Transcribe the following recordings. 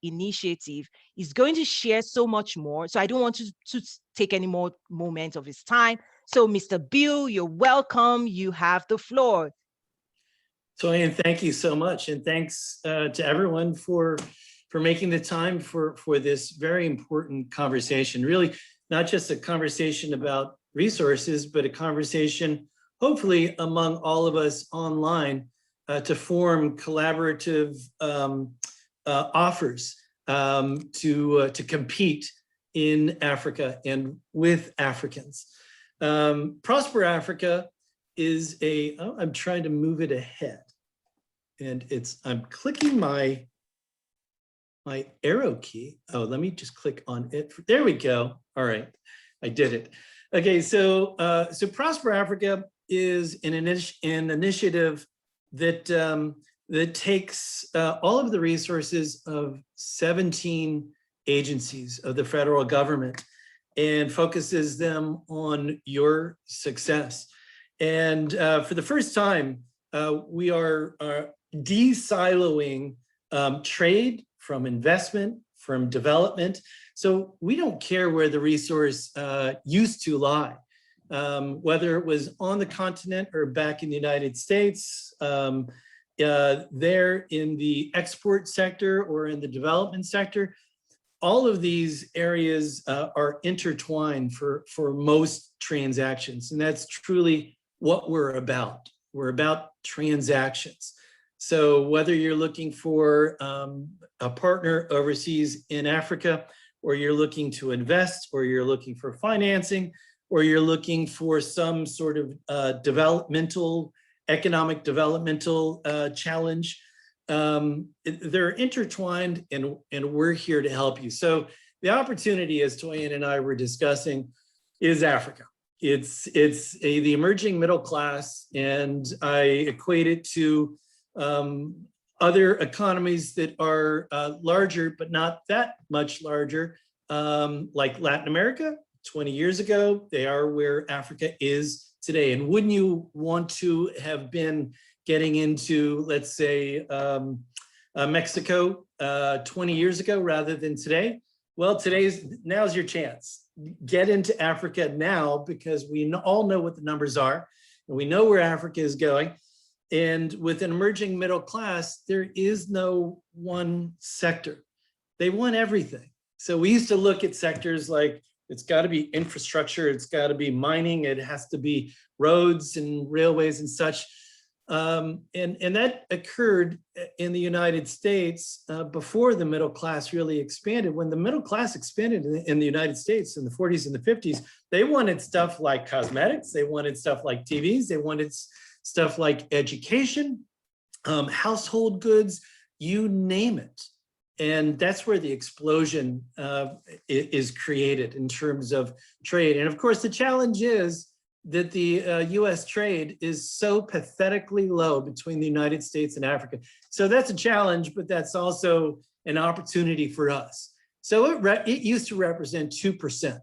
initiative. He's going to share so much more. So I don't want to take any more moments of his time. So Mr. Bill, you're welcome. You have the floor. Toyin, thank you so much. And thanks to everyone for making the time for this very important conversation. Really, not just a conversation about resources, but a conversation, hopefully, among all of us online to form collaborative offers to compete in Africa and with Africans. Prosper Africa is I'm trying to move it ahead. And I'm clicking my arrow key. Oh, let me just click on it. There we go. All right, I did it. Okay, so Prosper Africa is an initiative that takes all of the resources of 17 agencies of the federal government and focuses them on your success. And for the first time, we are de-siloing trade from investment, from development. So we don't care where the resource used to lie, whether it was on the continent or back in the United States, there in the export sector or in the development sector. All of these areas are intertwined for most transactions, and that's truly what we're about. We're about transactions. So whether you're looking for a partner overseas in Africa, or you're looking to invest, or you're looking for financing, or you're looking for some sort of economic developmental challenge, they're intertwined, and we're here to help you. So the opportunity, as Toyin and I were discussing, is Africa. It's the emerging middle class, and I equate it to other economies that are larger, but not that much larger, like Latin America 20 years ago. They are where Africa is today. And wouldn't you want to have been getting into, let's say, Mexico 20 years ago rather than today? Well, now's your chance. Get into Africa now, because we all know what the numbers are, and we know where Africa is going. And with an emerging middle class, there is no one sector. They want everything. So we used to look at sectors like, it's got to be infrastructure, it's got to be mining, it has to be roads and railways and such. And that occurred in the United States before the middle class really expanded. When the middle class expanded in the United States in the 40s and the 50s, they wanted stuff like cosmetics, they wanted stuff like TVs, they wanted stuff like education, household goods, you name it. And that's where the explosion is created in terms of trade. And of course, the challenge is that the US trade is so pathetically low between the United States and Africa. So that's a challenge, but that's also an opportunity for us. So it used to represent 2%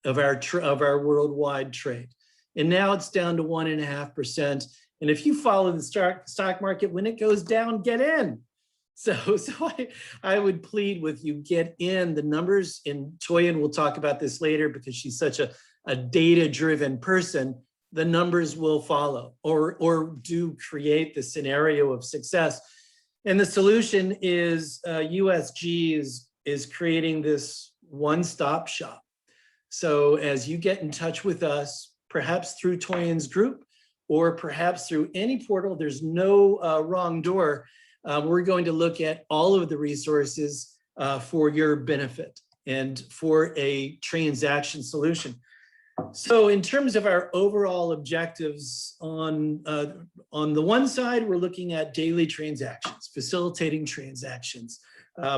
of our worldwide trade. And now it's down to 1.5%. And if you follow the stock market, when it goes down, get in. So I would plead with you, get in. The numbers, and Toyin will talk about this later because she's such a data-driven person, the numbers will follow or do create the scenario of success. And the solution is USG is creating this one-stop shop. So as you get in touch with us, perhaps through Toyin's group, or perhaps through any portal, there's no wrong door. We're going to look at all of the resources for your benefit and for a transaction solution. So in terms of our overall objectives, on the one side, we're looking at daily transactions, facilitating transactions,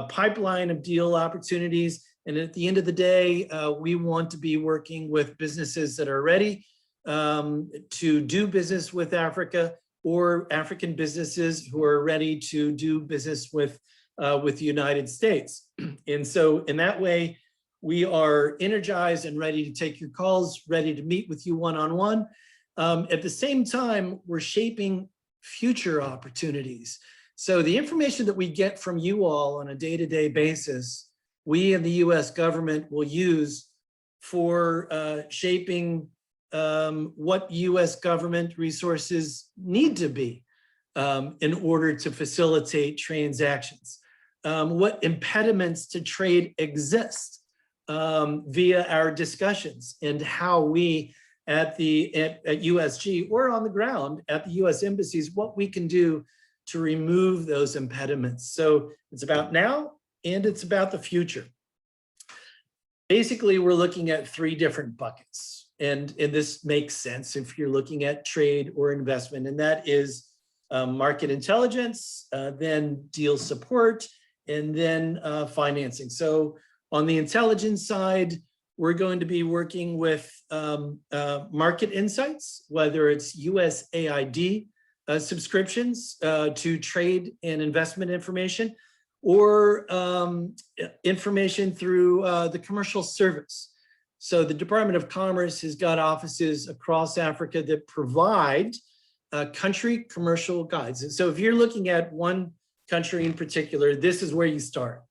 pipeline of deal opportunities. And at the end of the day, we want to be working with businesses that are ready to do business with Africa, or African businesses who are ready to do business with the United States. And so in that way, we are energized and ready to take your calls, ready to meet with you one-on-one. At the same time, we're shaping future opportunities. So the information that we get from you all on a day-to-day basis, we and the US government will use for shaping what US government resources need to be in order to facilitate transactions. What impediments to trade exist via our discussions, and how we at USG or on the ground at the US embassies, what we can do to remove those impediments. So it's about now and it's about the future. Basically, we're looking at 3 different buckets, and this makes sense if you're looking at trade or investment, and that is market intelligence, then deal support, and then financing. So on the intelligence side, we're going to be working with market insights, whether it's USAID subscriptions to trade and investment information, or information through the commercial service. So the Department of Commerce has got offices across Africa that provide country commercial guides. And so if you're looking at one country in particular, this is where you start.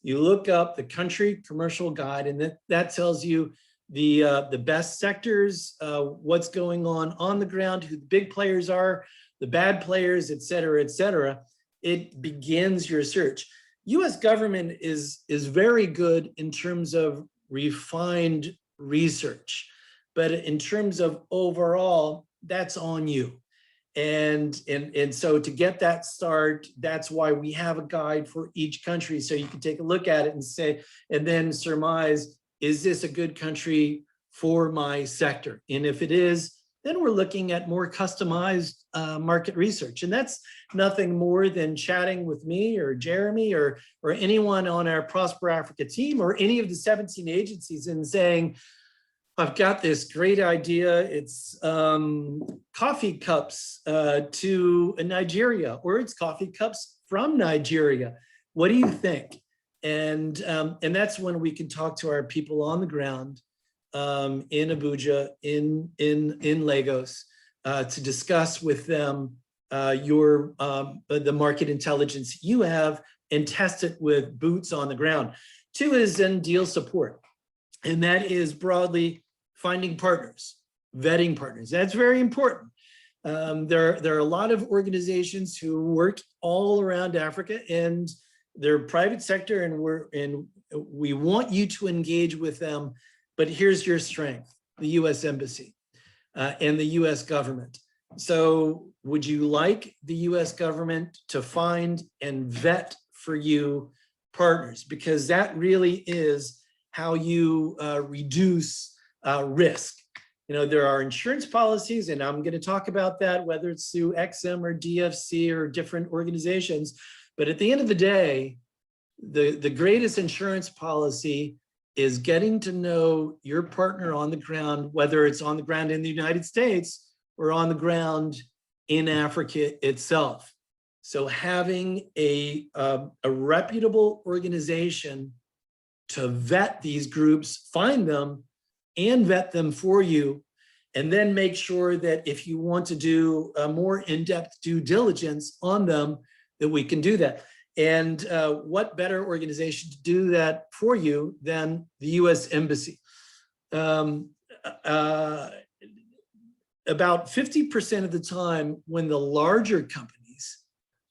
You look up the country commercial guide, and that tells you the best sectors, what's going on the ground, who the big players are, the bad players, et cetera, et cetera. It begins your search. US government is very good in terms of refined research, but in terms of overall, that's on you. And so to get that start, that's why we have a guide for each country. So you can take a look at it and say, and then surmise, is this a good country for my sector? And if it is, then we're looking at more customized market research. And that's nothing more than chatting with me or Jeremy or anyone on our Prosper Africa team or any of the 17 agencies and saying, I've got this great idea. It's coffee cups to Nigeria, or it's coffee cups from Nigeria. What do you think? And that's when we can talk to our people on the ground in Abuja, in Lagos, to discuss with them the market intelligence you have and test it with boots on the ground. 2 is then deal support, and that is broadly finding partners, vetting partners. That's very important. There are a lot of organizations who work all around Africa, and they're private sector, and we want you to engage with them. But here's your strength: the U.S. Embassy and the U.S. government. So would you like the U.S. government to find and vet for you partners? Because that really is how you reduce risk. You know, there are insurance policies, and I'm going to talk about that, whether it's through XM or DFC or different organizations. But at the end of the day, the greatest insurance policy is getting to know your partner on the ground, whether it's on the ground in the United States or on the ground in Africa itself. So having a reputable organization to vet these groups, find them and vet them for you, and then make sure that if you want to do a more in-depth due diligence on them, that we can do that. And what better organization to do that for you than the U.S. Embassy? About 50% of the time when the larger companies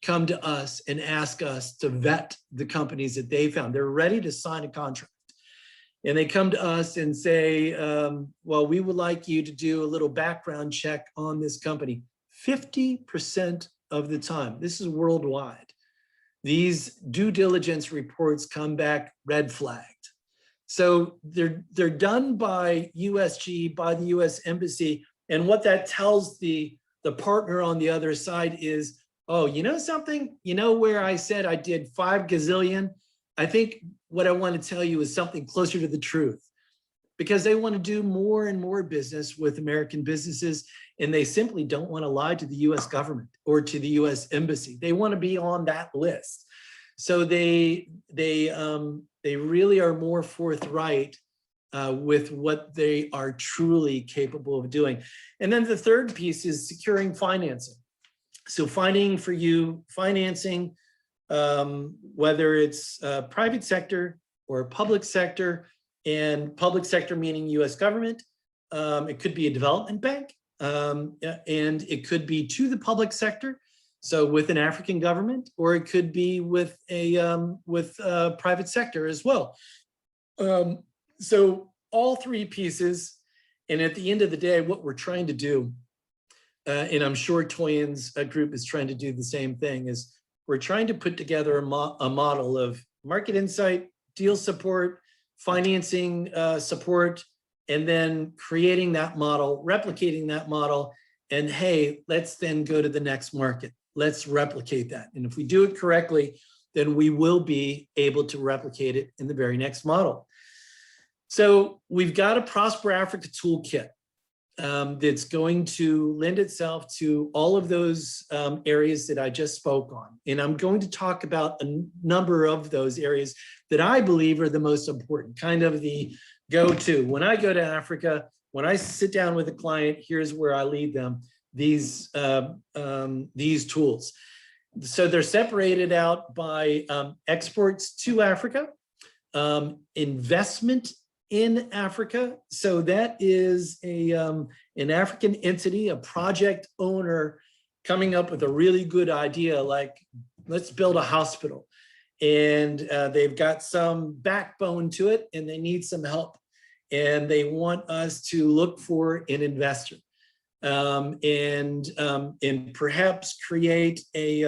come to us and ask us to vet the companies that they found, they're ready to sign a contract. And they come to us and say, well, we would like you to do a little background check on this company. 50% of the time, this is worldwide, these due diligence reports come back red flagged. So they're done by USG, by the US Embassy. And what that tells the partner on the other side is, oh, you know something? You know where I said I did 5 gazillion? I think what I want to tell you is something closer to the truth, because they want to do more and more business with American businesses, and they simply don't want to lie to the US government or to the US Embassy. They want to be on that list. So they really are more forthright with what they are truly capable of doing. And then the third piece is securing financing. So finding for you financing, whether it's private sector or public sector, and public sector meaning US government. It could be a development bank, and it could be to the public sector, so with an African government, or it could be with a private sector as well. So all three pieces, and at the end of the day, what we're trying to do, and I'm sure Toyin's group is trying to do the same thing, is we're trying to put together a model of market insight, deal support, financing support, and then creating that model, replicating that model, and hey, let's then go to the next market. Let's replicate that. And if we do it correctly, then we will be able to replicate it in the very next model. So we've got a Prosper Africa toolkit that's going to lend itself to all of those areas that I just spoke on. And I'm going to talk about a number of those areas that I believe are the most important, kind of the go-to. When I go to Africa, when I sit down with a client, here's where I lead them, these tools. So they're separated out by exports to Africa, investment in Africa. So that is an African entity, a project owner coming up with a really good idea, like let's build a hospital. And they've got some backbone to it and they need some help. And they want us to look for an investor and perhaps create a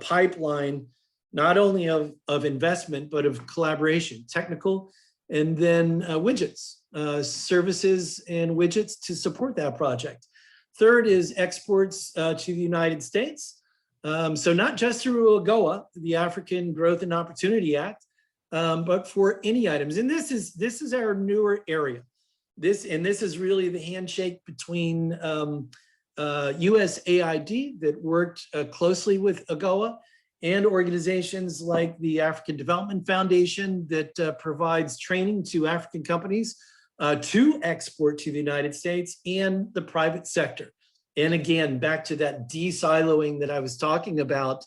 pipeline, not only of investment, but of collaboration, technical, and then widgets, services and widgets to support that project. Third is exports to the United States. So not just through AGOA, the African Growth and Opportunity Act, but for any items. And this is our newer area. This is really the handshake between USAID that worked closely with AGOA and organizations like the African Development Foundation that provides training to African companies to export to the United States, and the private sector. And again, back to that de-siloing that I was talking about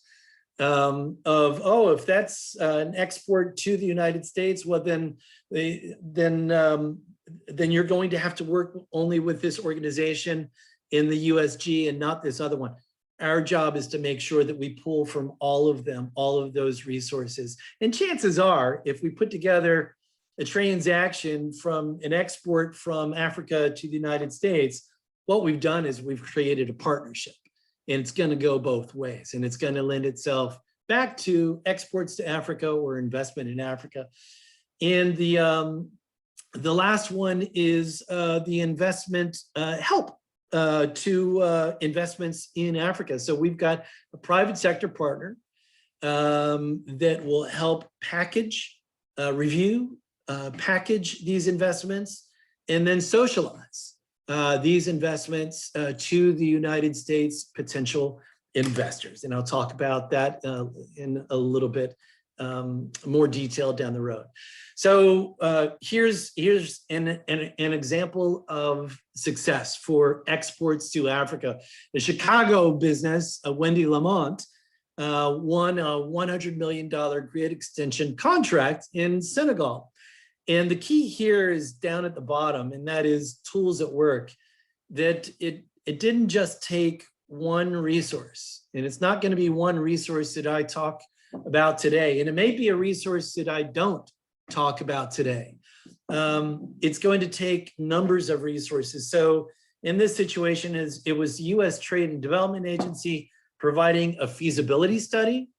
if that's an export to the United States, well, then you're going to have to work only with this organization in the USG and not this other one. Our job is to make sure that we pull from all of them, all of those resources. And chances are, if we put together a transaction from an export from Africa to the United States, what we've done is we've created a partnership, and it's going to go both ways, and it's going to lend itself back to exports to Africa or investment in Africa. And the last one is the investment help to investments in Africa. So we've got a private sector partner that will help package, review, package these investments, and then socialize these investments to the United States potential investors. And I'll talk about that in a little bit more detail down the road. So here's an example of success for exports to Africa. The Chicago business, Wendy Lamont, won a $100 million grid extension contract in Senegal. And the key here is down at the bottom, and that is tools at work, that it didn't just take one resource, and it's not going to be one resource that I talk about today, and it may be a resource that I don't talk about today. It's going to take numbers of resources. So in this situation, it was the U.S. Trade and Development Agency providing a feasibility study,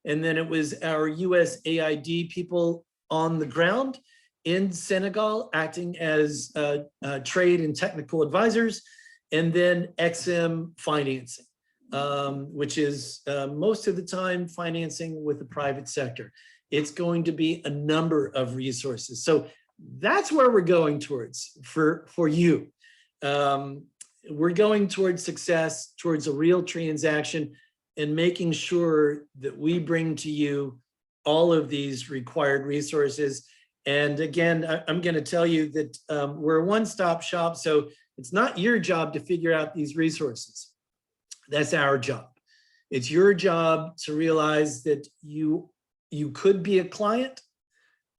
and then it was our USAID people on the ground in Senegal acting as trade and technical advisors, and then XM financing, which is most of the time financing with the private sector. It's going to be a number of resources. So that's where we're going towards for you. We're going towards success, towards a real transaction, and making sure that we bring to you all of these required resources. And again, I'm going to tell you that we're a one-stop shop, so it's not your job to figure out these resources. That's our job. It's your job to realize that you could be a client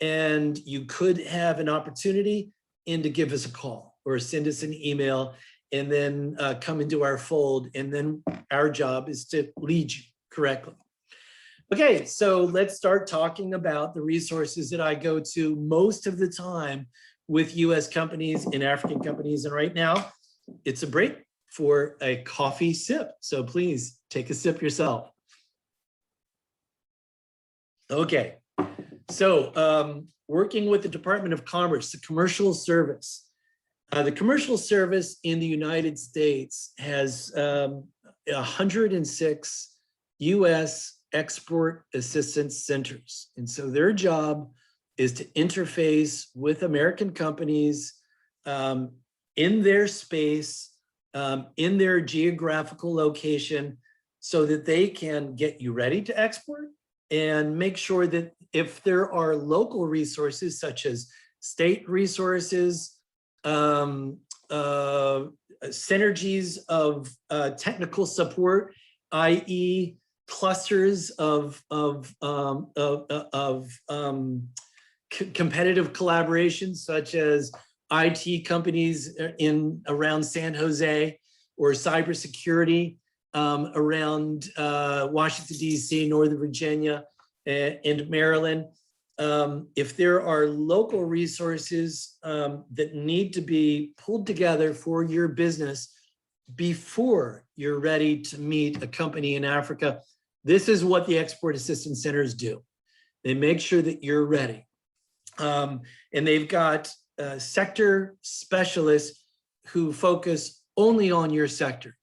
and you could have an opportunity, and to give us a call or send us an email, and then come into our fold. And then our job is to lead you correctly. Okay, so let's start talking about the resources that I go to most of the time with US companies and African companies. And right now, it's a break for a coffee sip. So please take a sip yourself. Okay, so working with the Department of Commerce, the commercial service. The commercial service in the United States has 106 US export assistance centers. And so their job is to interface with American companies in their space, in their geographical location, so that they can get you ready to export and make sure that if there are local resources such as state resources, synergies of technical support, i.e. clusters of competitive collaboration, such as IT companies in around San Jose, or cybersecurity around Washington, D.C., Northern Virginia, and Maryland. If there are local resources that need to be pulled together for your business before you're ready to meet a company in Africa, this is what the Export Assistance Centers do. They make sure that you're ready. And they've got sector specialists who focus only on your sector.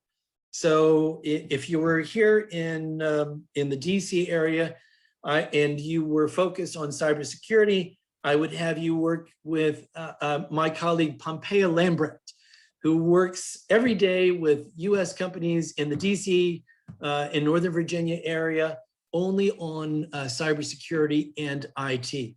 So if you were here in the DC area and you were focused on cybersecurity, I would have you work with my colleague Pompea Lambrecht, who works every day with US companies in the DC and Northern Virginia area only on cybersecurity and IT.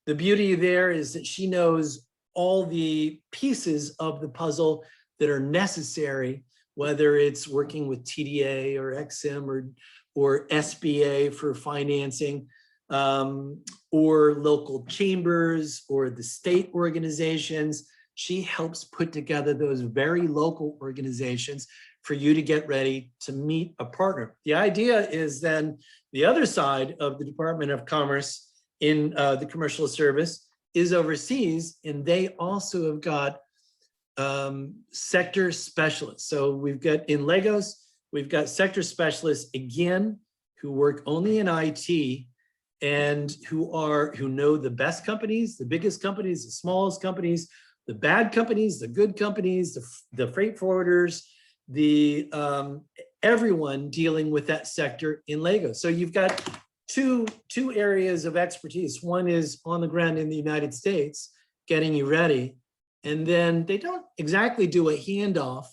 The beauty there is that she knows all the pieces of the puzzle that are necessary, whether it's working with TDA or XM or SBA for financing, or local chambers or the state organizations. She helps put together those very local organizations for you to get ready to meet a partner. The idea is then the other side of the Department of Commerce in the commercial service is overseas, and they also have got sector specialists. So we've got in Lagos, we've got sector specialists again who work only in IT and who know the best companies, the biggest companies, the smallest companies, the bad companies, the good companies, the freight forwarders, the everyone dealing with that sector in Lagos. So you've got two areas of expertise. One is on the ground in the United States, getting you ready. And then they don't exactly do a handoff.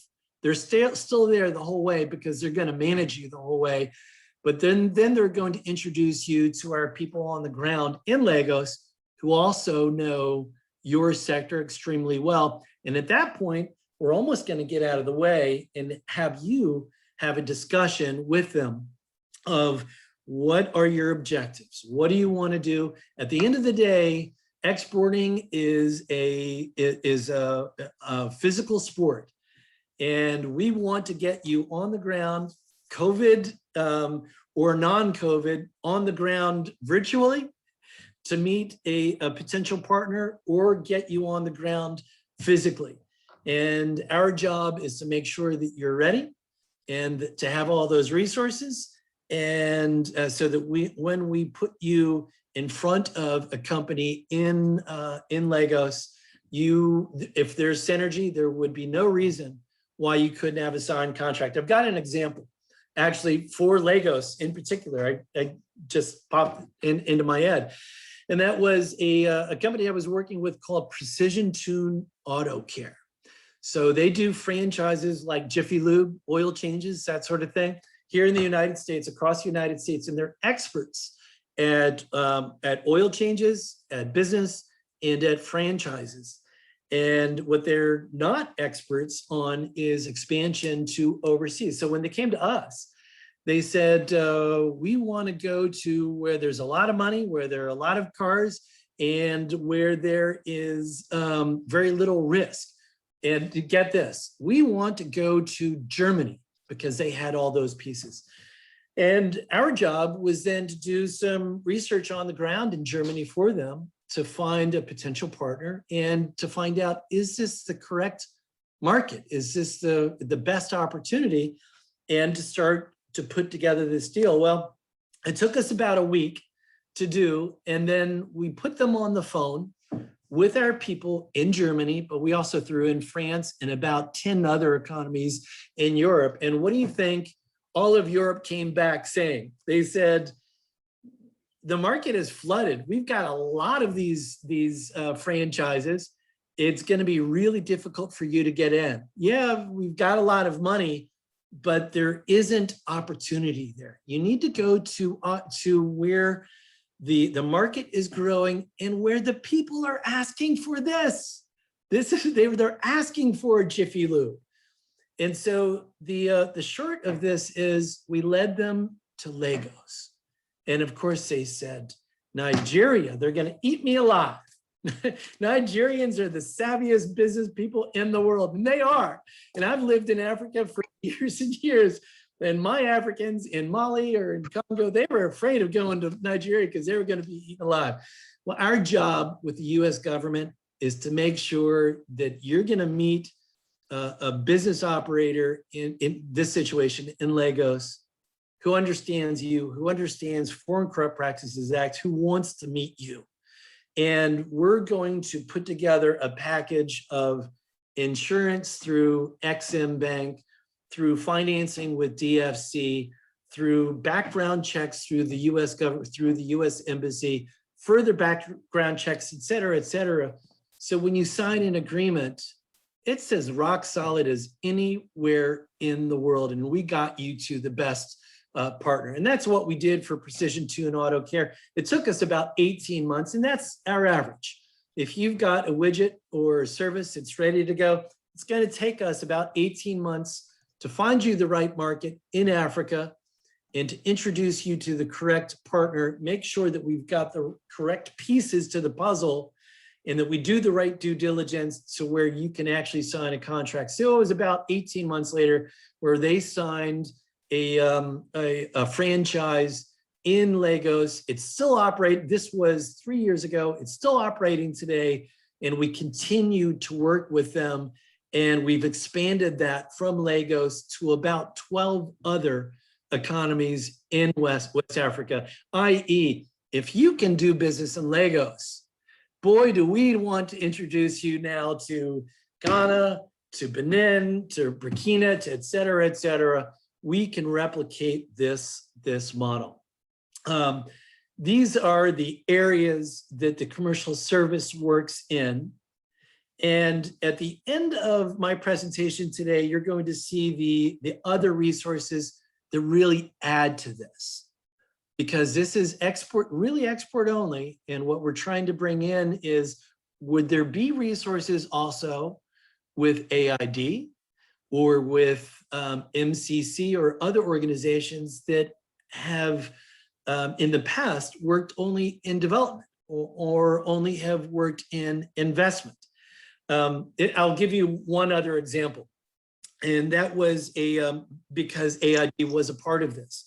They're still there the whole way because they're going to manage you the whole way. But then they're going to introduce you to our people on the ground in Lagos who also know your sector extremely well. And at that point, we're almost going to get out of the way and have you have a discussion with them of what are your objectives? What do you want to do? At the end of the day, exporting is a physical sport. And we want to get you on the ground, COVID or non-COVID, on the ground virtually to meet a potential partner, or get you on the ground physically. And our job is to make sure that you're ready and to have all those resources. And so that when we put you in front of a company in Lagos, if there's synergy, there would be no reason why you couldn't have a signed contract. I've got an example, actually, for Lagos in particular. I just popped into my head. And that was a company I was working with called Precision Tune Auto Care. So they do franchises like Jiffy Lube, oil changes, that sort of thing, here in the United States, across the United States. And they're experts at oil changes, at business, and at franchises. And what they're not experts on is expansion to overseas. So when they came to us, They said, we want to go to where there's a lot of money, where there are a lot of cars, and where there is very little risk. And to get this, we want to go to Germany because they had all those pieces. And our job was then to do some research on the ground in Germany for them to find a potential partner and to find out, is this the correct market? Is this the best opportunity? And to start to put together this deal. Well, it took us about a week to do, and then we put them on the phone with our people in Germany, but we also threw in France and about 10 other economies in Europe. And what do you think all of Europe came back saying? They said, the market is flooded. We've got a lot of these franchises. It's going to be really difficult for you to get in. Yeah, we've got a lot of money, but there isn't opportunity there. You need to go to where the market is growing and where the people are asking for this. They're asking for a Jiffy Lube. And so the short of this is we led them to Lagos. And of course they said, Nigeria, they're going to eat me alive. Nigerians are the savviest business people in the world, and they are. And I've lived in Africa for years and years. And my Africans in Mali or in Congo, they were afraid of going to Nigeria because they were going to be eaten alive. Well, our job with the US government is to make sure that you're going to meet a business operator in this situation in Lagos who understands you, who understands Foreign Corrupt Practices Act, who wants to meet you. And we're going to put together a package of insurance through Exim Bank, through financing with DFC, through background checks through the US government, through the US Embassy, further background checks, et cetera, et cetera. So when you sign an agreement, it's as rock solid as anywhere in the world. And we got you to the best partner. And that's what we did for Precision 2 and Auto Care. It took us about 18 months, and that's our average. If you've got a widget or a service that's ready to go, it's going to take us about 18 months to find you the right market in Africa and to introduce you to the correct partner, make sure that we've got the correct pieces to the puzzle, and that we do the right due diligence to where you can actually sign a contract. So it was about 18 months later where they signed a franchise in Lagos. It's still operating. This was 3 years ago. It's still operating today. And we continue to work with them. And we've expanded that from Lagos to about 12 other economies in West Africa, i.e., if you can do business in Lagos, boy, do we want to introduce you now to Ghana, to Benin, to Burkina, to et cetera, et cetera. We can replicate this model. These are the areas that the commercial service works in. And at the end of my presentation today, you're going to see the other resources that really add to this. Because this is really export only. And what we're trying to bring in is, would there be resources also with AID or with MCC or other organizations that have in the past worked only in development or only have worked in investment? I'll give you one other example. And that was because AID was a part of this.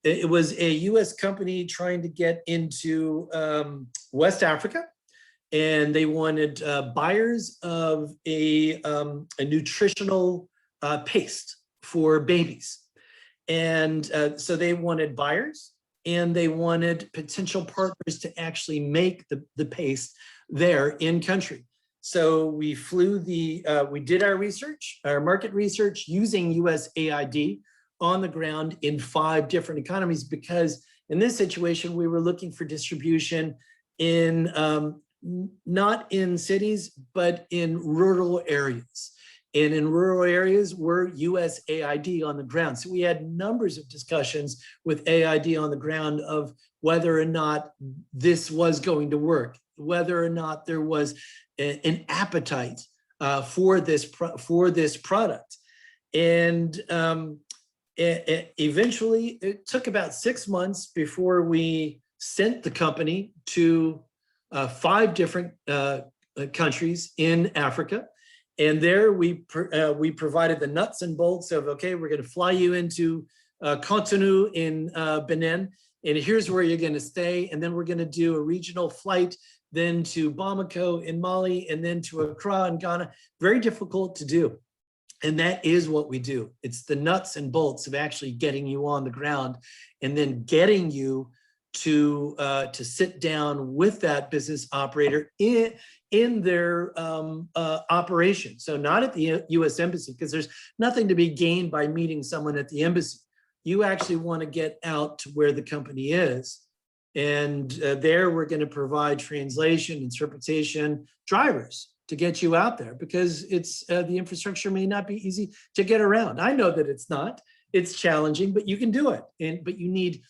It was a US company trying to get into West Africa, and they wanted buyers of a nutritional paste for babies. And so they wanted buyers, and they wanted potential partners to actually make the paste there in country. So we we did our research, our market research using USAID on the ground in 5 different economies, because in this situation, we were looking for distribution in not in cities, but in rural areas. And in rural areas, we're USAID on the ground. So we had numbers of discussions with AID on the ground of whether or not this was going to work, whether or not there was an appetite for this product. And Eventually, it took about 6 months before we sent the company to 5 different countries in Africa. And there we provided the nuts and bolts of, okay, we're going to fly you into Cotonou in Benin, and here's where you're going to stay. And then we're going to do a regional flight, then to Bamako in Mali, and then to Accra in Ghana. Very difficult to do. And that is what we do. It's the nuts and bolts of actually getting you on the ground and then getting you to sit down with that business operator in their operation. So not at the U.S. Embassy, because there's nothing to be gained by meeting someone at the embassy. You actually want to get out to where the company is. And there we're going to provide translation, interpretation, drivers to get you out there, because it's the infrastructure may not be easy to get around. I know that it's not. It's challenging, but you can do it. But you need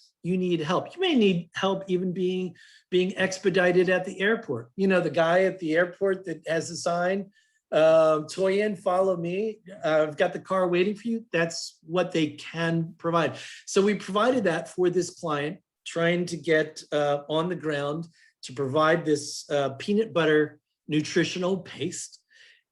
help. You may need help even being expedited at the airport. You know, the guy at the airport that has a sign, Toyin, follow me. I've got the car waiting for you. That's what they can provide. So we provided that for this client, trying to get on the ground to provide this peanut butter nutritional paste.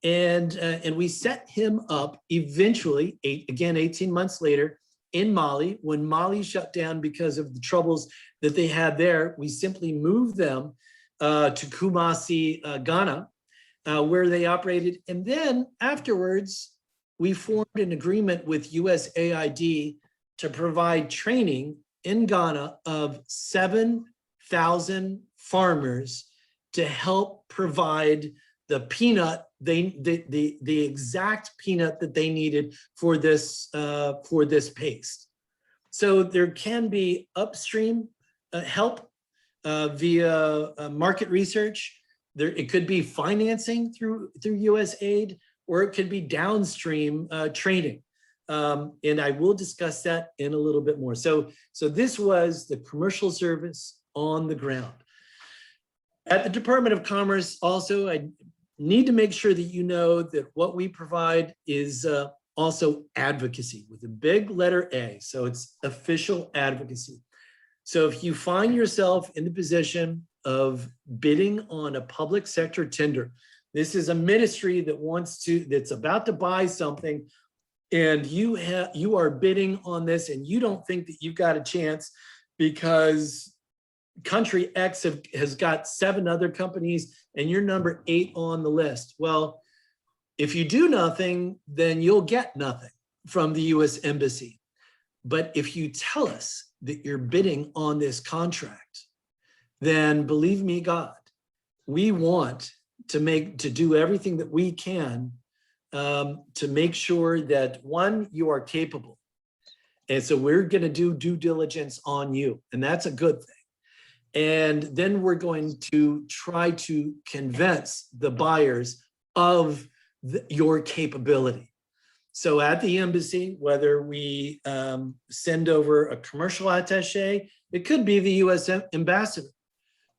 And we set him up eventually, 18 months later, in Mali. When Mali shut down because of the troubles that they had there, we simply moved them to Kumasi, Ghana, where they operated. And then afterwards, we formed an agreement with USAID to provide training in Ghana of 7,000 farmers to help provide the peanut, the exact peanut that they needed for this paste. So there can be upstream help via market research. It could be financing through USAID, or it could be downstream training. And I will discuss that in a little bit more. So this was the commercial service on the ground. At the Department of Commerce, also, I need to make sure that you know that what we provide is also advocacy with a big letter A. So it's official advocacy. So if you find yourself in the position of bidding on a public sector tender, this is a ministry that's about to buy something, and you are bidding on this, and you don't think that you've got a chance because country X has got 7 other companies and you're number 8 on the list. Well, if you do nothing, then you'll get nothing from the US Embassy. But if you tell us that you're bidding on this contract, then believe me, God, we want to do everything that we can to make sure that, one, you are capable. And so we're going to do due diligence on you, and that's a good thing. And then we're going to try to convince the buyers of your capability. So at the embassy, whether we send over a commercial attaché, it could be the US ambassador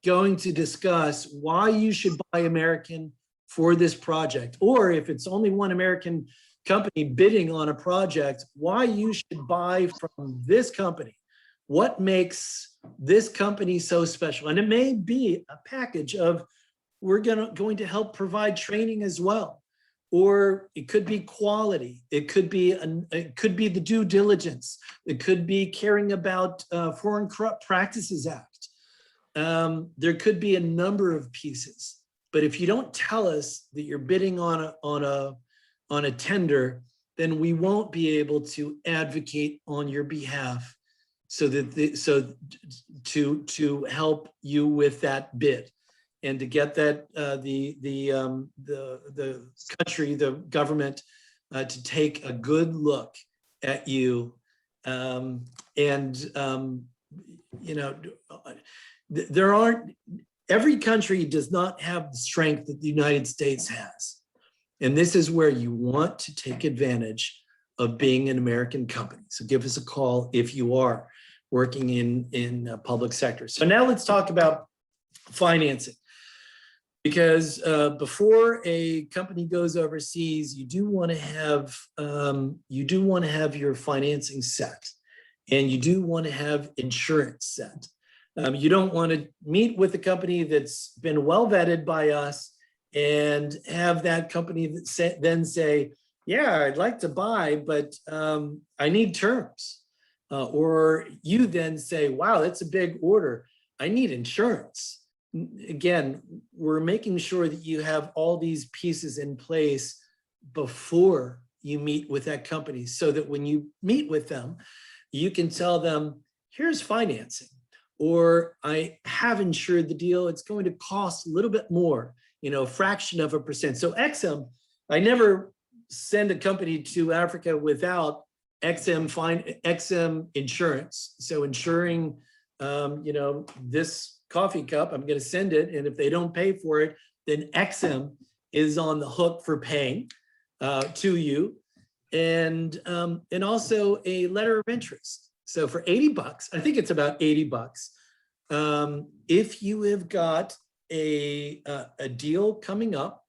going to discuss why you should buy American for this project. Or if it's only one American company bidding on a project, why you should buy from this company. What makes this company so special? And it may be a package of, we're going to help provide training as well, or it could be quality. It could be the due diligence. It could be caring about Foreign Corrupt Practices Act. There could be a number of pieces. But if you don't tell us that you're bidding on a tender, then we won't be able to advocate on your behalf. So to help you with that bid, and to get that the country, the government, to take a good look at you, every country does not have the strength that the United States has, and this is where you want to take advantage of being an American company. So give us a call if you are working in public sector. So now let's talk about financing. Because before a company goes overseas, you do want to have your financing set, and you do want to have insurance set. You don't want to meet with a company that's been well vetted by us and have that company that then say, yeah, I'd like to buy, but I need terms. Or you then say, wow, that's a big order. I need insurance. Again, we're making sure that you have all these pieces in place before you meet with that company, so that when you meet with them, you can tell them, here's financing, or I have insured the deal. It's going to cost a little bit more, a fraction of a percent. So XM, I never send a company to Africa without XM insurance. So ensuring, this coffee cup, I'm going to send it, and if they don't pay for it, then XM is on the hook for paying to you, and also a letter of interest. So for $80, I think it's about $80. If you have got a deal coming up,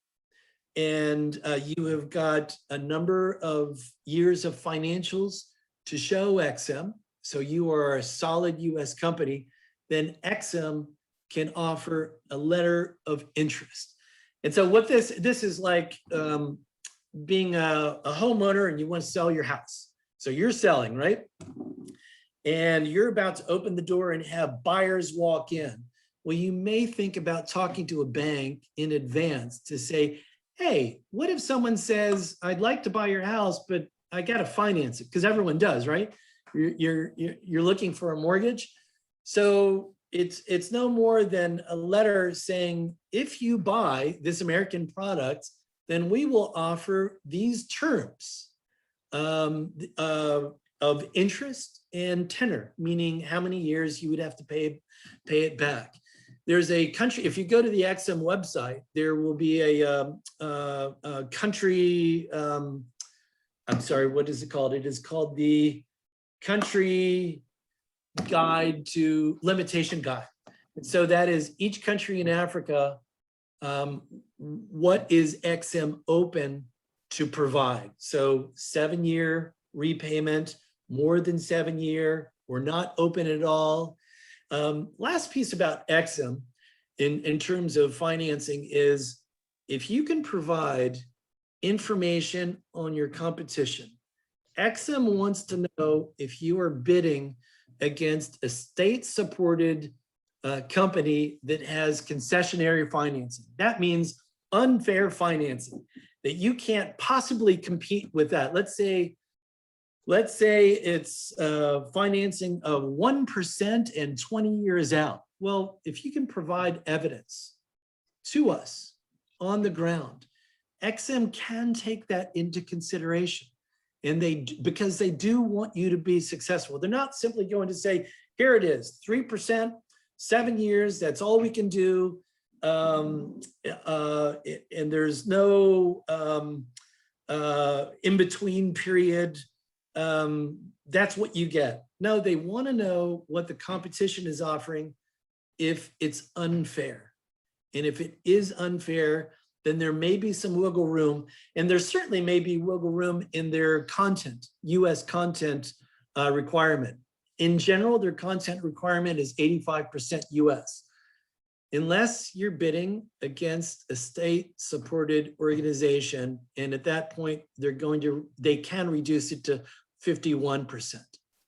and you have got a number of years of financials to show XM, so you are a solid US company, then XM can offer a letter of interest. And so what this is like, being a homeowner and you want to sell your house. So you're selling, right? And you're about to open the door and have buyers walk in. Well, you may think about talking to a bank in advance to say, hey, what if someone says, I'd like to buy your house, but I got to finance it? Because everyone does, right? You're looking for a mortgage. So it's no more than a letter saying, if you buy this American product, then we will offer these terms of interest and tenor, meaning how many years you would have to pay it back. There's a country, if you go to the XM website, there will be a country, I'm sorry, what is it called? It is called the Country Guide to Limitation Guide. And so that is each country in Africa, what is XM open to provide? So 7-year repayment, more than 7-year, or not open at all. Last piece about XM in terms of financing is, if you can provide information on your competition, XM wants to know if you are bidding against a state-supported company that has concessionary financing. That means unfair financing, that you can't possibly compete with that. Let's say it's financing of 1% and 20 years out. Well, if you can provide evidence to us on the ground, XM can take that into consideration. And because they do want you to be successful. They're not simply going to say, here it is, 3%, 7 years, that's all we can do. And there's no in-between period. That's what you get. No, they want to know what the competition is offering, if it's unfair. And if it is unfair, then there may be some wiggle room, and there certainly may be wiggle room in their content, US content requirement. In general, their content requirement is 85% US. Unless you're bidding against a state-supported organization, and at that point, they can reduce it to 51%.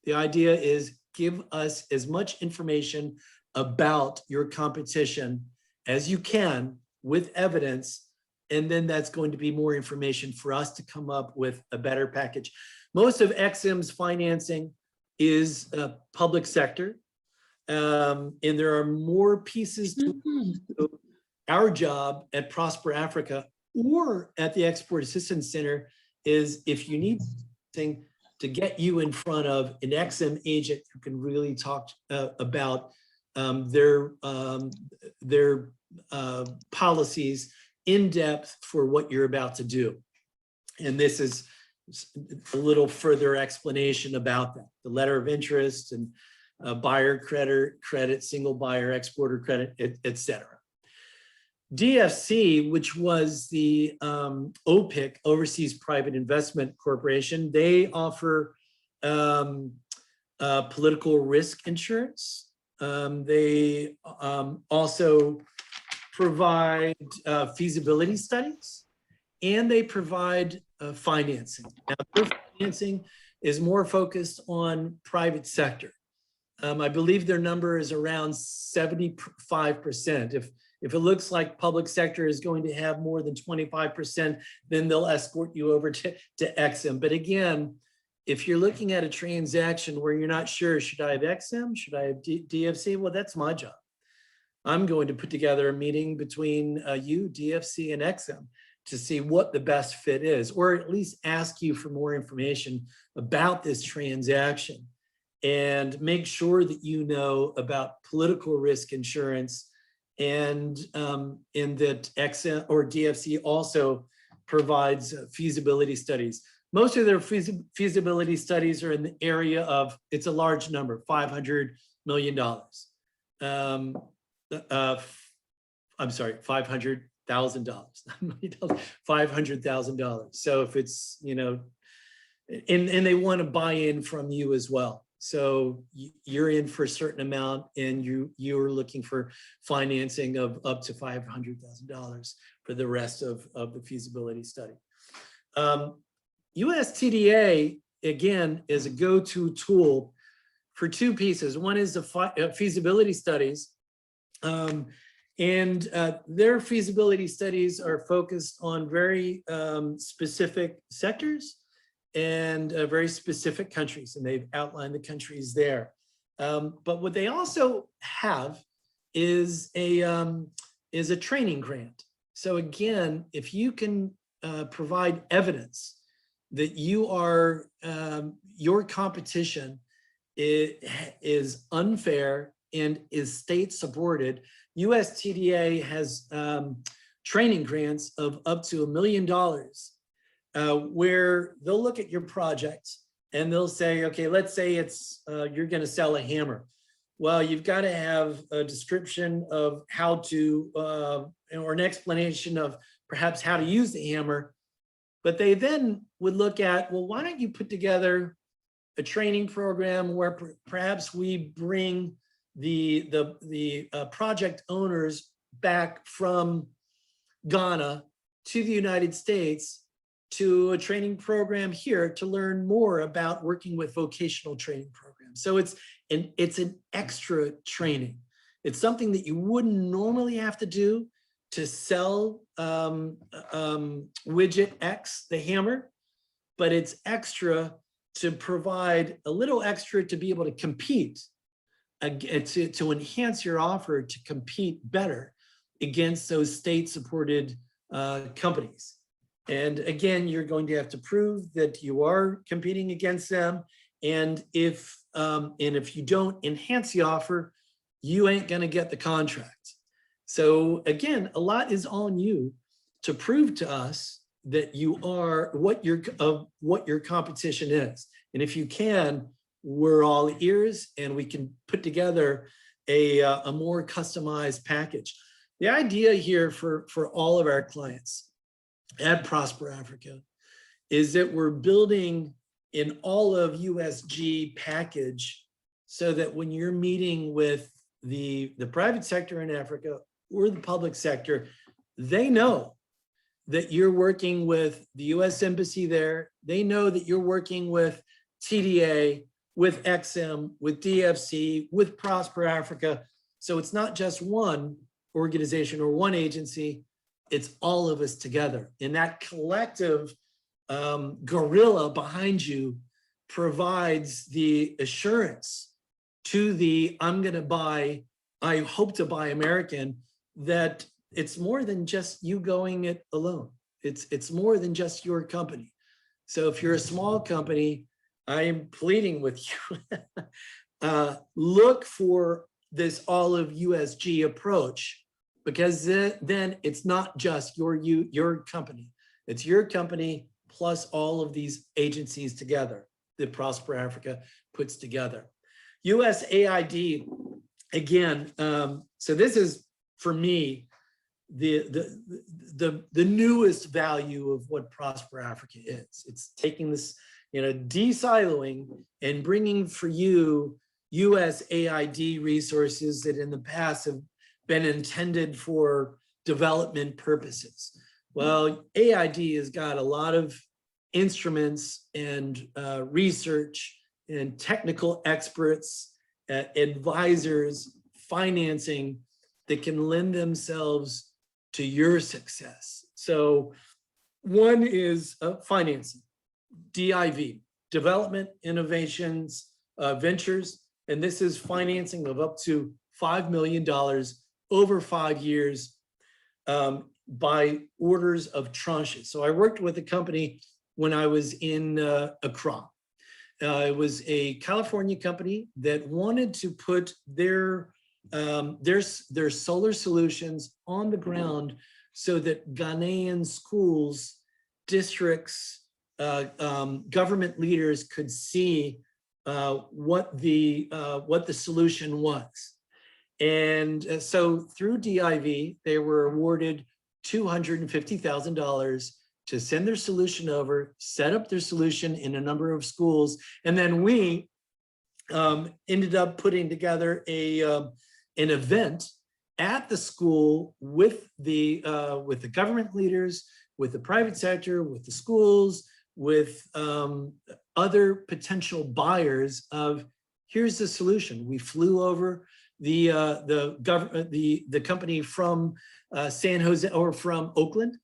The idea is, give us as much information about your competition as you can with evidence, and then that's going to be more information for us to come up with a better package. Most of XM's financing is public sector, and there are more pieces to our job at Prosper Africa or at the Export Assistance Center. Is if you need something to get you in front of an XM agent who can really talk about their policies in depth for what you're about to do. And this is a little further explanation about that. The letter of interest and buyer credit, single buyer exporter credit, et cetera. DFC, which was the OPIC, Overseas Private Investment Corporation, they offer political risk insurance. They also provide feasibility studies, and they provide financing. Now, their financing is more focused on private sector. I believe their number is around 75%. If it looks like public sector is going to have more than 25%, then they'll escort you over to XM. But again, if you're looking at a transaction where you're not sure, should I have XM? Should I have DFC? Well, that's my job. I'm going to put together a meeting between you, DFC, and XM to see what the best fit is, or at least ask you for more information about this transaction and make sure that you know about political risk insurance, and that XM or DFC also provides feasibility studies. Most of their feasibility studies are in the area of, it's a large number, $500 million. I'm sorry, $500,000, $500,000. So if it's, you know, and they want to buy in from you as well. So you're in for a certain amount, and you're looking for financing of up to $500,000 for the rest of the feasibility study. USTDA, again, is a go-to tool for two pieces. One is the feasibility studies, and their feasibility studies are focused on very specific sectors and very specific countries, and they've outlined the countries there. But what they also have is a training grant. So again, if you can provide evidence that you are your competition is unfair and is state supported, USTDA has training grants of up to $1 million. Where they'll look at your project and they'll say, okay, let's say it's you're going to sell a hammer. Well, you've got to have a description of how to, or an explanation of perhaps how to use the hammer. But they then would look at, well, why don't you put together a training program where perhaps we bring the project owners back from Ghana to the United States to a training program here to learn more about working with vocational training programs. So it's an extra training. It's something that you wouldn't normally have to do to sell widget X, the hammer, but it's extra to provide a little extra to be able to compete, to enhance your offer to compete better against those state-supported companies. And again, you're going to have to prove that you are competing against them. And if you don't enhance the offer, you ain't going to get the contract. So again, a lot is on you to prove to us that you are what your competition is. And if you can, we're all ears, and we can put together a more customized package. The idea here for all of our clients at Prosper Africa is that we're building an all of USG package so that when you're meeting with the private sector in Africa or the public sector, they know that you're working with the US Embassy there. They know that you're working with TDA, with XM, with DFC, with Prosper Africa. So it's not just one organization or one agency, it's all of us together. And that collective gorilla behind you provides the assurance to the I hope to buy American, that it's more than just you going it alone. It's more than just your company. So if you're a small company, I am pleading with you, look for this all of USG approach, because then it's not just your company. It's your company plus all of these agencies together that Prosper Africa puts together. USAID, again, so this is, for me, the newest value of what Prosper Africa is. It's taking this, de-siloing and bringing for you USAID resources that in the past have been intended for development purposes. Well, AID has got a lot of instruments and research and technical experts, advisors, financing that can lend themselves to your success. So one is financing, DIV, Development Innovations Ventures, and this is financing of up to $5 million over 5 years by orders of tranches. So I worked with a company when I was in Accra. It was a California company that wanted to put their solar solutions on the ground so that Ghanaian schools, districts, government leaders could see what the solution was. And so through DIV, they were awarded $250,000 to send their solution over, set up their solution in a number of schools, and then we ended up putting together an event at the school with the government leaders, with the private sector, with the schools, with other potential buyers of, here's the solution. We flew over the company from San Jose, or from Oakland,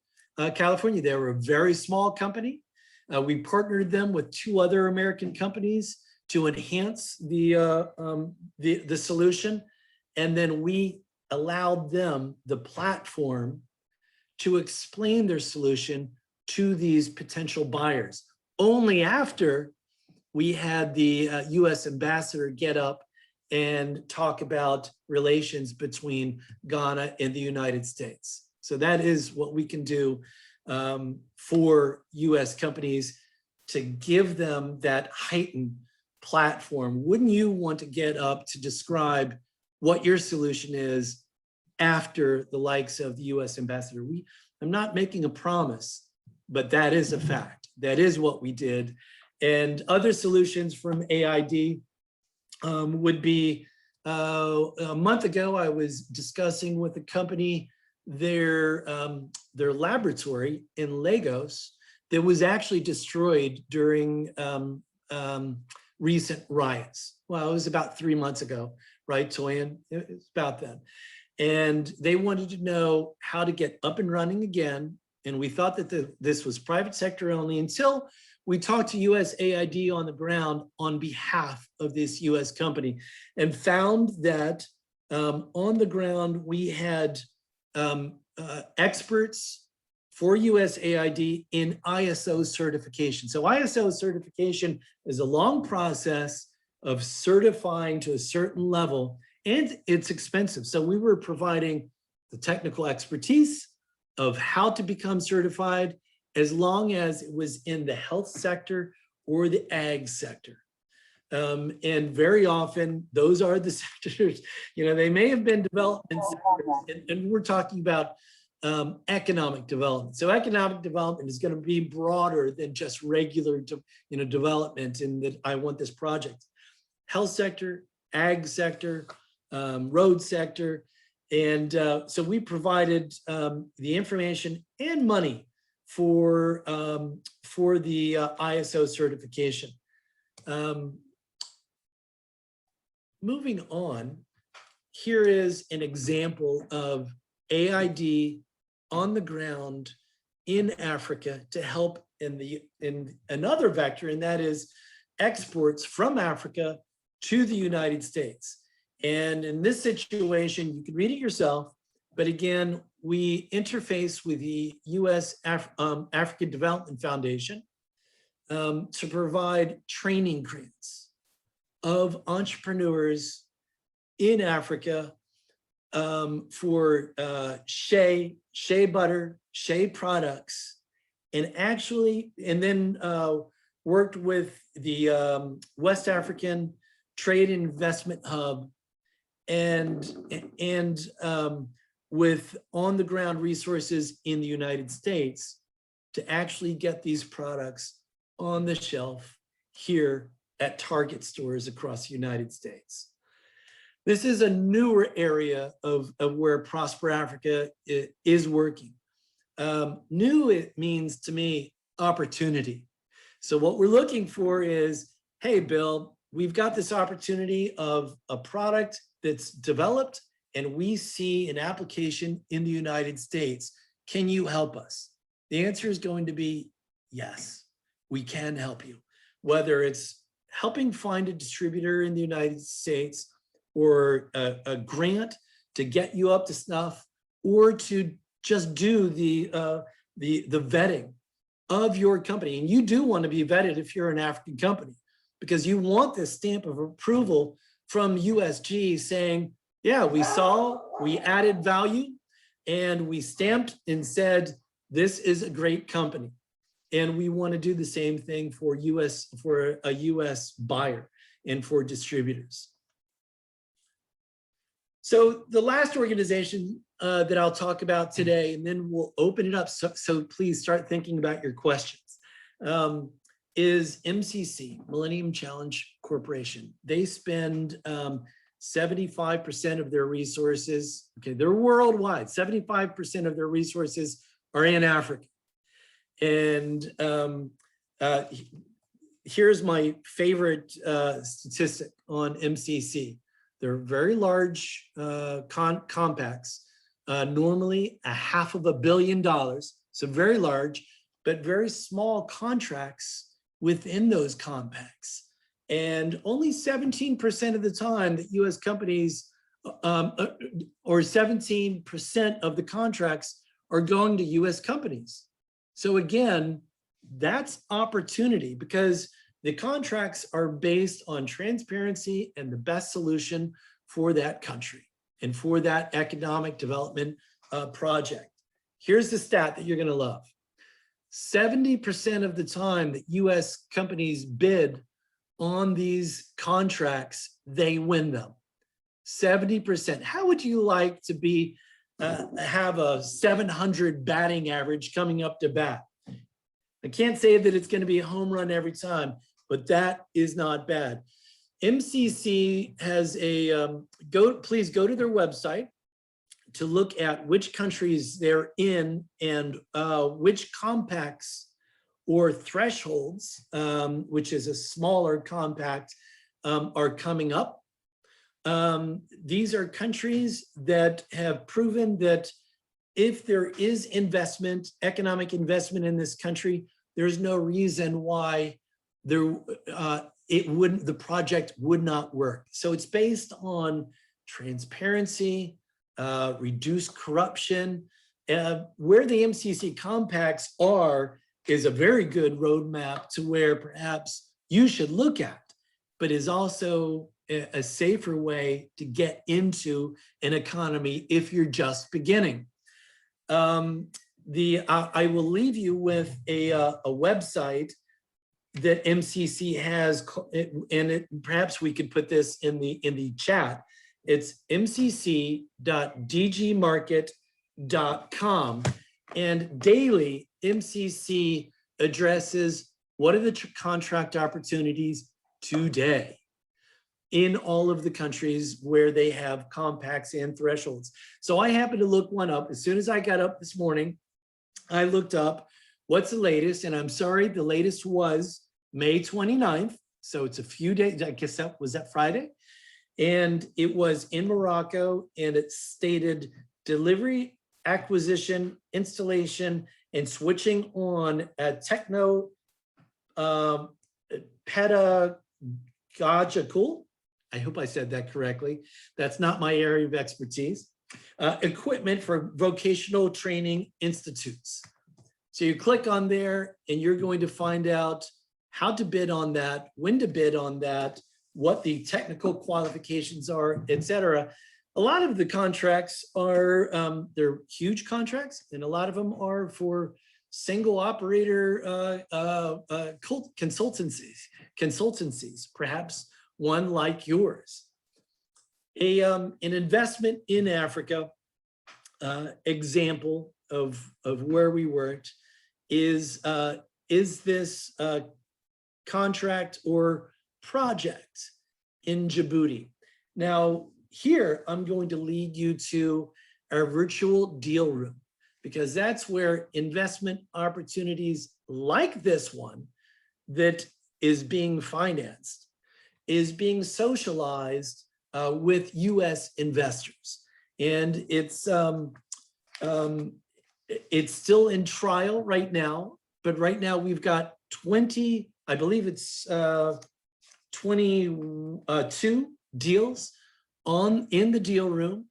California. They were a very small company. We partnered them with 2 other American companies to enhance the solution, and then we allowed them the platform to explain their solution to these potential buyers. Only after we had the U.S. ambassador get up and talk about relations between Ghana and the United States. So that is what we can do for U.S. companies to give them that heightened platform. Wouldn't you want to get up to describe what your solution is after the likes of the U.S. ambassador? I'm not making a promise, but that is a fact. That is what we did. And other solutions from AID would be, a month ago, I was discussing with a company their laboratory in Lagos that was actually destroyed during recent riots. Well, it was about 3 months ago, right, Toyin? It's about then. And they wanted to know how to get up and running again. And we thought that this was private sector only until we talked to USAID on the ground on behalf of this US company, and found that on the ground we had experts for USAID in ISO certification. So ISO certification is a long process of certifying to a certain level, and it's expensive. So we were providing the technical expertise of how to become certified, as long as it was in the health sector or the ag sector. And very often those are the sectors, they may have been development sectors, and we're talking about economic development. So economic development is going to be broader than just regular development in that I want this project. Health sector, ag sector, road sector. And so we provided the information and money for the ISO certification. Moving on, here is an example of AID on the ground in Africa to help in another vector, and that is exports from Africa to the United States. And in this situation, you can read it yourself, but again, we interface with the U.S. African Development Foundation to provide training grants of entrepreneurs in Africa for shea butter, shea products, and then worked with the West African Trade and Investment Hub and with on-the-ground resources in the United States to actually get these products on the shelf here at Target stores across the United States. This is a newer area of where Prosper Africa is working. New, it means to me, opportunity. So what we're looking for is, hey, Bill, we've got this opportunity of a product that's developed and we see an application in the United States. Can you help us? The answer is going to be yes, we can help you. Whether it's helping find a distributor in the United States or a grant to get you up to snuff, or to just do the vetting of your company. And you do want to be vetted if you're an African company, because you want this stamp of approval from USG saying, yeah, we saw, we added value, and we stamped and said, this is a great company. And we want to do the same thing for a US buyer and for distributors. So the last organization that I'll talk about today, and then we'll open it up, so please start thinking about your questions, is MCC, Millennium Challenge Corporation. They spend 75% of their resources, okay, they're worldwide, 75% of their resources are in Africa. And here's my favorite statistic on MCC. They're very large compacts, normally $500 million, so very large, but very small contracts within those compacts. And only 17% of the time that US companies, or 17% of the contracts are going to US companies. So again, that's opportunity, because the contracts are based on transparency and the best solution for that country and for that economic development project. Here's the stat that you're going to love. 70% of the time that US companies bid on these contracts, they win them. 70%. How would you like to be have a 700 batting average coming up to bat? I can't say that it's going to be a home run every time, but that is not bad. MCC has a, please go to their website to look at which countries they're in and which compacts or thresholds, which is a smaller compact, are coming up. These are countries that have proven that if there is investment, economic investment in this country, there's no reason why the project would not work. So it's based on transparency, reduced corruption. Where the MCC compacts are is a very good roadmap to where perhaps you should look at, but is also a safer way to get into an economy if you're just beginning. I will leave you with a website that MCC has, and perhaps we could put this in the chat. It's mcc.dgmarket.com, and daily MCC addresses what are the contract opportunities today in all of the countries where they have compacts and thresholds. So I happened to look one up. As soon as I got up this morning, I looked up what's the latest, and I'm sorry, the latest was May 29th. So it's a few days, I guess was that Friday? And it was in Morocco, and it stated delivery, acquisition, installation, and switching on a techno pedagogical, I hope I said that correctly. That's not my area of expertise. Equipment for vocational training institutes. So you click on there and you're going to find out how to bid on that, when to bid on that, what the technical qualifications are, et cetera. A lot of the contracts are, they're huge contracts, and a lot of them are for single operator consultancies, perhaps one like yours. An investment in Africa example of where we worked is this contract or project in Djibouti. Now, here, I'm going to lead you to our virtual deal room, because that's where investment opportunities like this one that is being financed is being socialized with US investors. And it's still in trial right now, but right now we've got 20, I believe it's 22 deals in the deal room.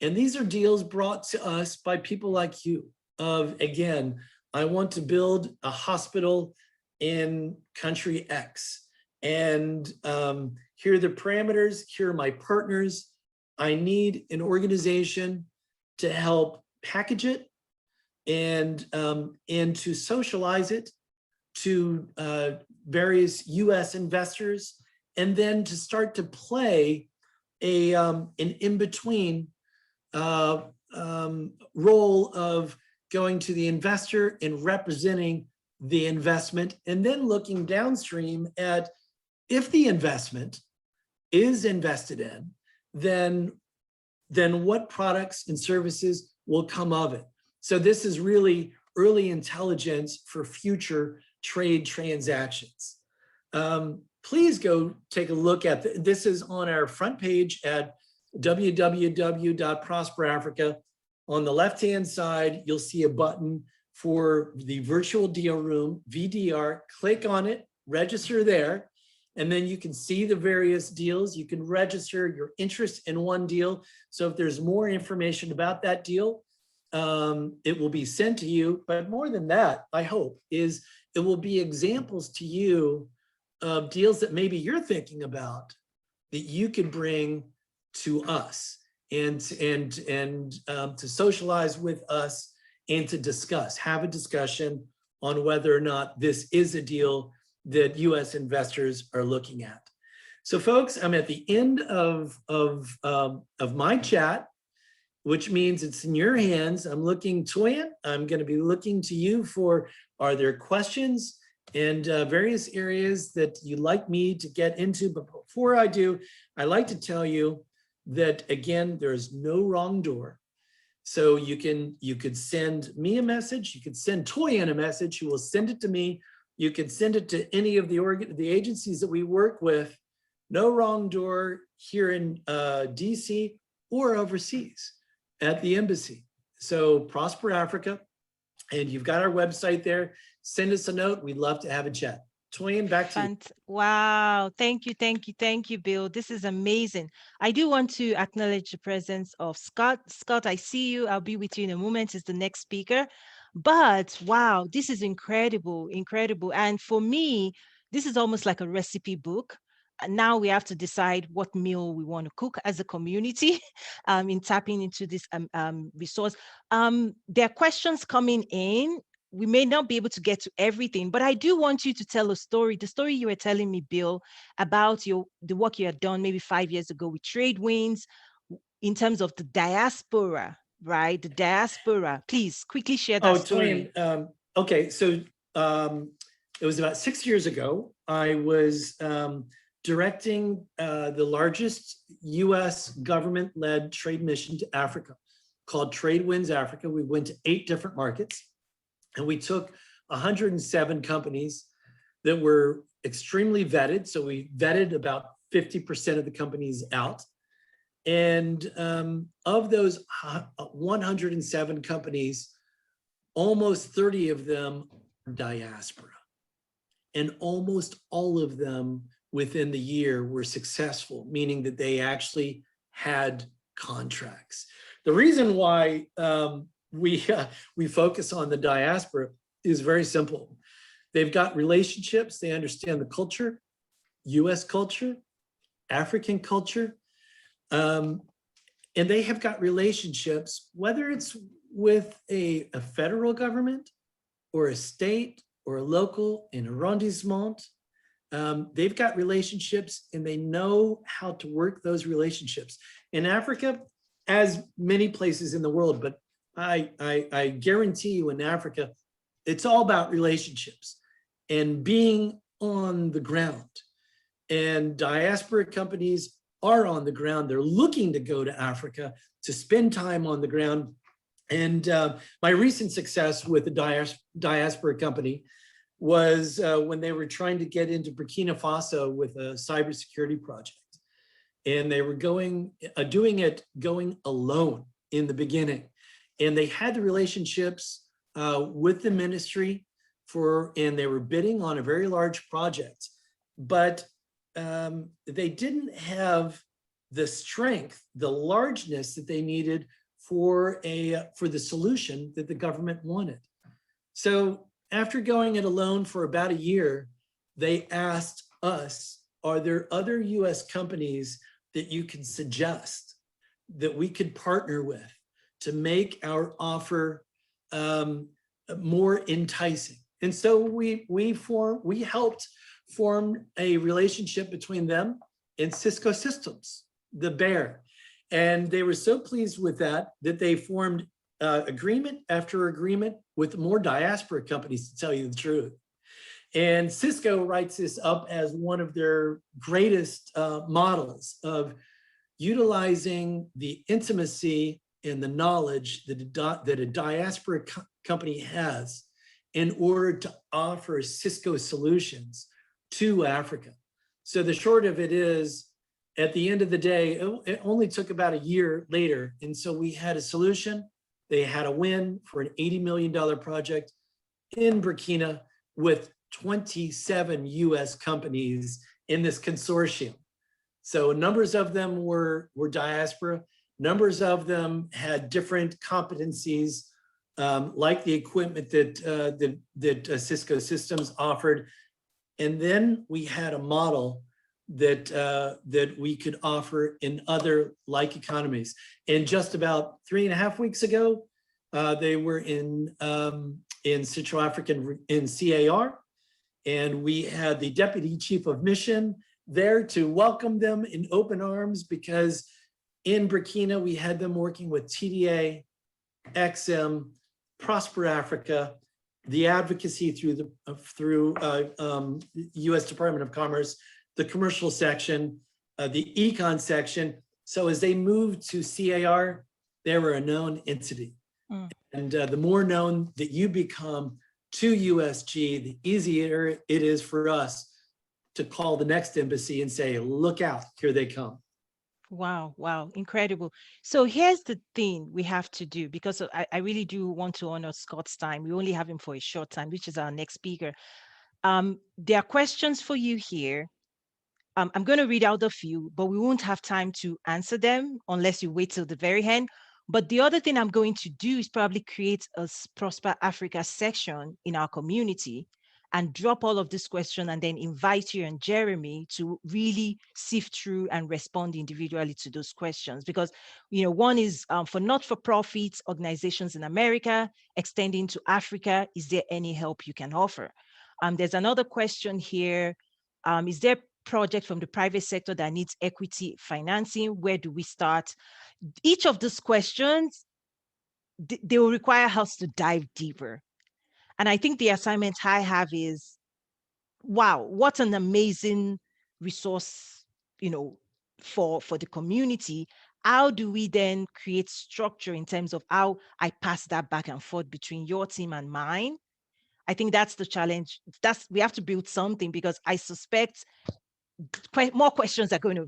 And these are deals brought to us by people like you of, again, I want to build a hospital in country X. And here are the parameters, here are my partners. I need an organization to help package it and to socialize it to various US investors, and then to start to play an in-between role of going to the investor and representing the investment, and then looking downstream at if the investment is invested in, then what products and services will come of it. So this is really early intelligence for future trade transactions. Please go take a look at this. Is on our front page at www.prosperafrica. On the left-hand side, you'll see a button for the virtual deal room, VDR. Click on it, register there, and then you can see the various deals. You can register your interest in one deal. So if there's more information about that deal, it will be sent to you. But more than that, I hope, is it will be examples to you of deals that maybe you're thinking about that you could bring to us and to socialize with us and to discuss, have a discussion on whether or not this is a deal that US investors are looking at. So folks, I'm at the end of my chat, which means it's in your hands. I'm looking, Toyin, I'm going to be looking to you for, are there questions and various areas that you'd like me to get into? But before I do, I like to tell you that, again, there's no wrong door. So you could send me a message, you could send Toyin a message, who will send it to me. You could send it to any of the agencies that we work with. No wrong door here in DC or overseas at the embassy. So Prosper Africa, and you've got our website there. Send us a note. We'd love to have a chat. Toyin, back to you. Wow. Thank you, Bill. This is amazing. I do want to acknowledge the presence of Scott. Scott, I see you. I'll be with you in a moment as the next speaker. But wow, this is incredible. And for me, this is almost like a recipe book. And now we have to decide what meal we want to cook as a community in tapping into this resource. There are questions coming in. We may not be able to get to everything, but I do want you to tell a story. The story you were telling me, Bill, about the work you had done maybe 5 years ago with Trade Winds in terms of the diaspora, right? The diaspora. Please quickly share that story. Toyin, okay, so it was about 6 years ago. I was directing the largest US government-led trade mission to Africa called Trade Winds Africa. We went to 8 different markets. And we took 107 companies that were extremely vetted. So we vetted about 50% of the companies out. And of those 107 companies, almost 30 of them are diaspora. And almost all of them within the year were successful, meaning that they actually had contracts. The reason why we focus on the diaspora is very simple. They've got relationships, they understand the culture, US culture, African culture, and they have got relationships, whether it's with a federal government or a state or a local, an arrondissement. They've got relationships and they know how to work those relationships. In Africa, as many places in the world, but I guarantee you in Africa, it's all about relationships and being on the ground. And diaspora companies are on the ground. They're looking to go to Africa to spend time on the ground. And my recent success with the diaspora company was when they were trying to get into Burkina Faso with a cybersecurity project. And they were doing it going alone in the beginning. And they had the relationships with the ministry and they were bidding on a very large project, but they didn't have the strength, the largeness that they needed for the solution that the government wanted. So after going it alone for about a year, they asked us, are there other US companies that you could suggest that we could partner with to make our offer more enticing? And so we helped form a relationship between them and Cisco Systems, the bear. And they were so pleased with that they formed agreement after agreement with more diaspora companies, to tell you the truth. And Cisco writes this up as one of their greatest models of utilizing the intimacy and the knowledge that a diaspora company has in order to offer Cisco solutions to Africa. So the short of it is, at the end of the day, it only took about a year later. And so we had a solution. They had a win for an $80 million project in Burkina with 27 US companies in this consortium. So numbers of them were diaspora. Numbers of them had different competencies, like the equipment that Cisco Systems offered. And then we had a model that we could offer in other like economies. And just about 3.5 weeks ago, they were in Central African in CAR, and we had the Deputy Chief of Mission there to welcome them in open arms, because in Burkina we had them working with TDA, XM, Prosper Africa, the advocacy through U.S. Department of Commerce, the commercial section, the econ section. So as they moved to CAR, they were a known entity. Mm. And the more known that you become to USG, the easier it is for us to call the next embassy and say, look out, here they come. Wow, wow, incredible. So here's the thing we have to do, because I really do want to honor Scott's time. We only have him for a short time, which is our next speaker. There are questions for you here. I'm going to read out a few, but we won't have time to answer them unless you wait till the very end. But the other thing I'm going to do is probably create a Prosper Africa section in our community and drop all of this question and then invite you and Jeremy to really sift through and respond individually to those questions. Because, one is for not-for-profit organizations in America, extending to Africa, is there any help you can offer? There's another question here. Is there project from the private sector that needs equity financing? Where do we start? Each of these questions, they will require us to dive deeper. And I think the assignment I have is, wow, what an amazing resource, for the community. How do we then create structure in terms of how I pass that back and forth between your team and mine? I think that's the challenge. We have to build something, because I suspect more questions are going to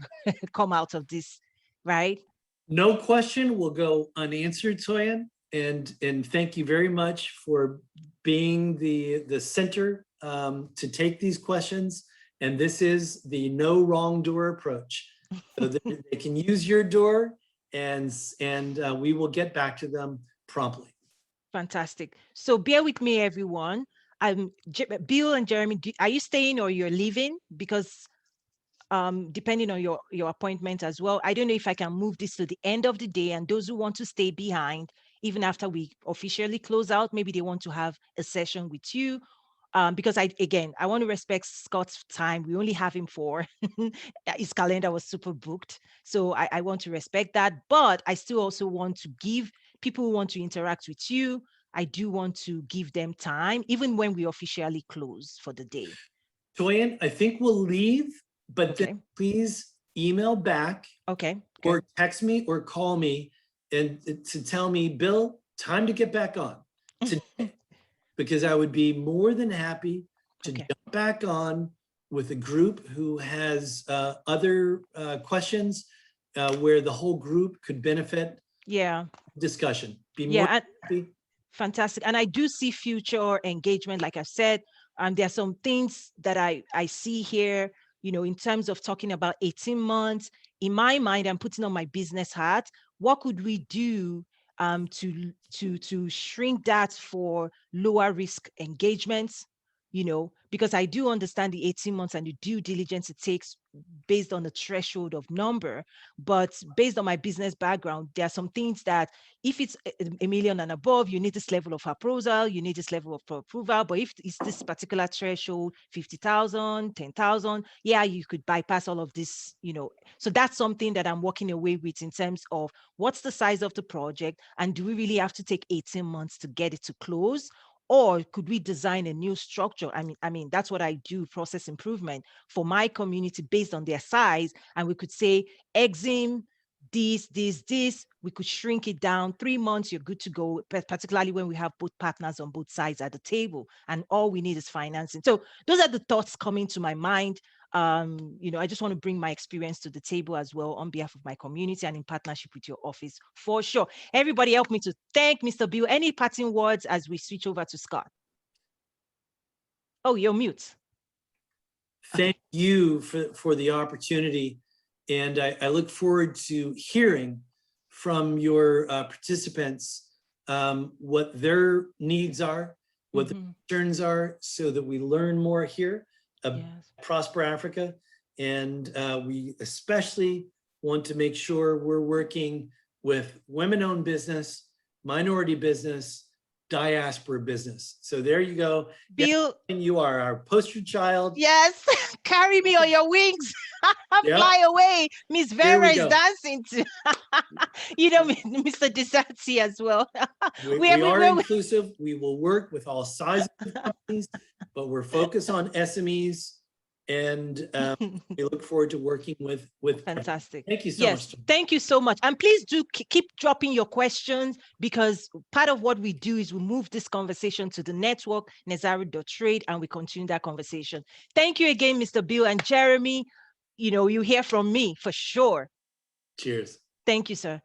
come out of this, right? No question will go unanswered, Toyin. And thank you very much for being the center to take these questions. And this is the no wrong door approach. So that they can use your door, and we will get back to them promptly. Fantastic. So bear with me, everyone. Bill and Jeremy, are you staying or you're leaving? Because depending on your appointment as well, I don't know if I can move this to the end of the day, and those who want to stay behind, even after we officially close out, maybe they want to have a session with you. because I want to respect Scott's time. We only have him for his calendar was super booked. So I want to respect that. But I still also want to give people who want to interact with you. I do want to give them time, even when we officially close for the day. Toyin, I think we'll leave, but then Okay. please email back Okay. or text me or call me and to tell me, Bill, time to get back on today, because I would be more than happy to Okay. jump back on with a group who has other questions where the whole group could benefit. Yeah. Discussion. Be more Yeah. happy. Fantastic. And I do see future engagement. Like I said, there are some things that I see here, in terms of talking about 18 months. In my mind, I'm putting on my business hat. What could we do to shrink that for lower risk engagements? Because I do understand the 18 months and the due diligence it takes based on the threshold of number. But based on my business background, there are some things that if it's a million and above, you need this level of appraisal, you need this level of approval. But if it's this particular threshold, 50,000, 10,000, yeah, you could bypass all of this. So that's something that I'm walking away with in terms of what's the size of the project and do we really have to take 18 months to get it to close? Or could we design a new structure? I mean, that's what I do, process improvement for my community based on their size. And we could say, exim, this, we could shrink it down 3 months, you're good to go, particularly when we have both partners on both sides at the table and all we need is financing. So those are the thoughts coming to my mind. I just want to bring my experience to the table as well on behalf of my community and in partnership with your office for sure. Everybody help me to thank Mr. Bill. Any parting words as we switch over to Scott? Oh, you're mute. Thank you for the opportunity. And I look forward to hearing from your participants what their needs are, what the concerns are, so that we learn more here about Prosper Africa. And we especially want to make sure we're working with women-owned business, minority business, diaspora business. So there you go. Bill, and you are our poster child. Yes, carry me on your wings. Fly away. Miss Vera is dancing too. Mr. Desati as well. We are inclusive. We will work with all sizes of companies, but we're focused on SMEs. And we look forward to working with Fantastic. Thank you so much. Thank you so much. And please do keep dropping your questions, because part of what we do is we move this conversation to the network, Nezaru.trade, and we continue that conversation. Thank you again, Mr. Bill and Jeremy. You hear from me for sure. Cheers. Thank you, sir.